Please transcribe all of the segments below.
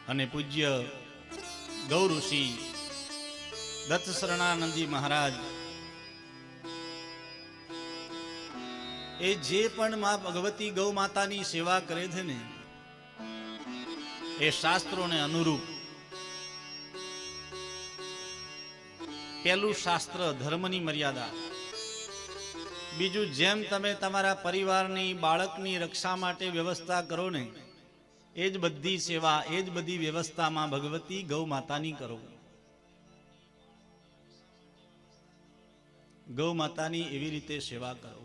અને પૂજ્ય ગૌ ઋષિ દત્ત શરણાનંદજી મહારાજ એ જે પણ માં ભગવતી ગૌ માતાની સેવા કરે છે ને એ શાસ્ત્રોને અનુરૂપ પહેલું શાસ્ત્ર ધર્મની મર્યાદા, બીજું જેમ તમે તમારા પરિવારની બાળકની રક્ષા માટે વ્યવસ્થા કરો ને એ જ બધી સેવા એ જ બધી વ્યવસ્થામાં ભગવતી ગૌ માતાની કરો. ગૌ માતાની એવી રીતે સેવા કરો.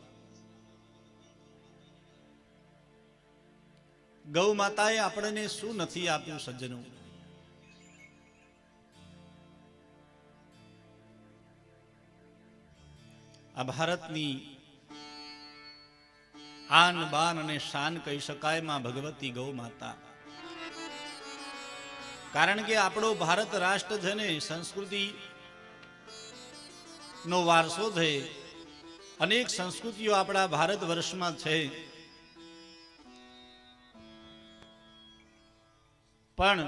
ગૌ માતાએ આપણને શું નથી આપ્યું સજ્જનો? આ ભારતની આન બાન અને શાન કહી શકાય માં ભગવતી ગૌ માતા. કારણ કે આપણો ભારત રાષ્ટ્ર છે ને સંસ્કૃતિ નો વારસો છે. અનેક સંસ્કૃતિઓ આપણા ભારત વર્ષમાં છે, પણ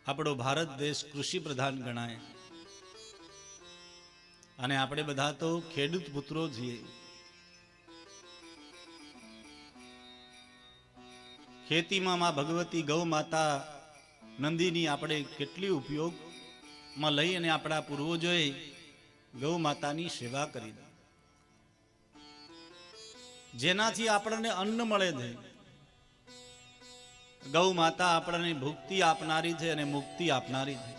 આપણો ભારત દેશ કૃષિ પ્રધાન ગણાય અને આપણે બધા તો ખેડૂત પુત્રો છીએ. ખેતીમાં માં ભગવતી ગૌ માતા નંદીની આપણે કેટલી ઉપયોગમાં લઈ અને આપણા પૂર્વજોએ ગૌ માતાની સેવા કરી, જેનાથી આપણને અન્ન મળે છે. ગૌ માતા આપણને ભુક્તિ આપનારી છે અને મુક્તિ આપનારી છે.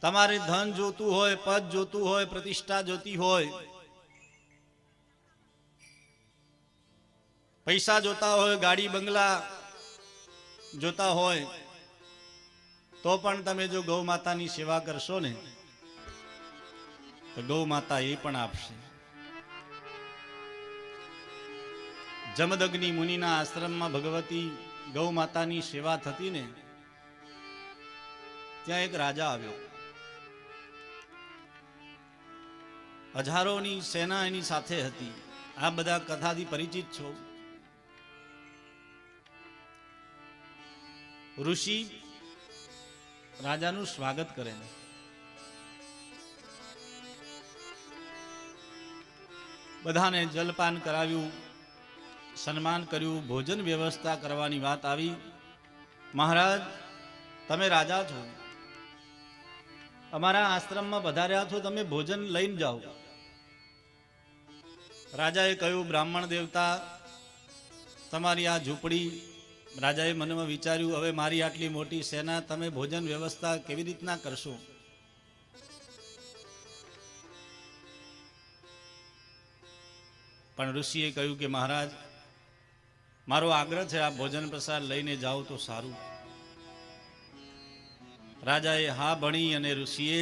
તમારે ધન જોતું હોય, પદ જોતું હોય, પ્રતિષ્ઠા જોતી હોય, પૈસા જોતા હોય, ગાડી બંગલા જોતા હોય, તો પણ તમે જો ગૌ માતાની સેવા કરશો ને તો ગૌ માતા એ પણ આપશે. જમદગ્નિ મુનિના આશ્રમમાં ભગવતી ગૌ માતાની સેવા થતી ને ત્યાં એક રાજા આવ્યો. હજારોની સેના એની સાથે હતી. આ બધા કથાથી પરિચિત છો. ઋષિ રાજાનું સ્વાગત કરે, બધાને જલપાન કરાવ્યું, સન્માન કર્યું, ભોજન વ્યવસ્થા કરવાની વાત આવી. મહારાજ, તમે રાજા છો, અમારા આશ્રમમાં પધાર્યા છો, તમે ભોજન લઈને જાઓ. રાજાએ કહ્યું, બ્રાહ્મણ દેવતા, તમારી આ ઝૂંપડી. રાજાએ મનમાં વિચાર્યું, હવે મારી આટલી મોટી સેના, તમે ભોજન વ્યવસ્થા કેવી રીતના કરશો? પણ ઋષિએ કહ્યું કે મહારાજ, મારો આગ્રહ છે, આ ભોજન પ્રસાદ લઈને જાઓ તો સારું. રાજાએ હા ભણી અને ઋષિએ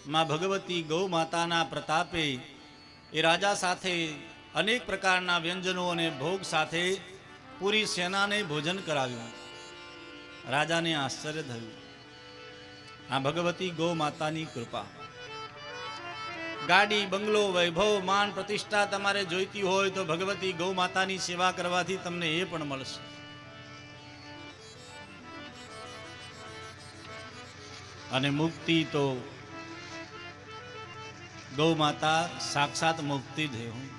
માં ભગવતી ગૌ માતાના પ્રતાપે એ રાજા સાથે અનેક પ્રકારના વ્યંજનો અને ભોગ સાથે પૂરી સેનાને ભોજન કરાવ્યું. રાજાને આશ્ચર્ય થયું. આ ભગવતી ગૌ માતાની કૃપા. ગાડી, બંગલો, વૈભવ, માન, પ્રતિષ્ઠા તમારે જોઈતી હોય તો ભગવતી ગૌ માતાની સેવા કરવાથી તમને એ પણ મળશે. અને મુક્તિ તો ગૌ માતા સાક્ષાત મુક્તિ જ છે.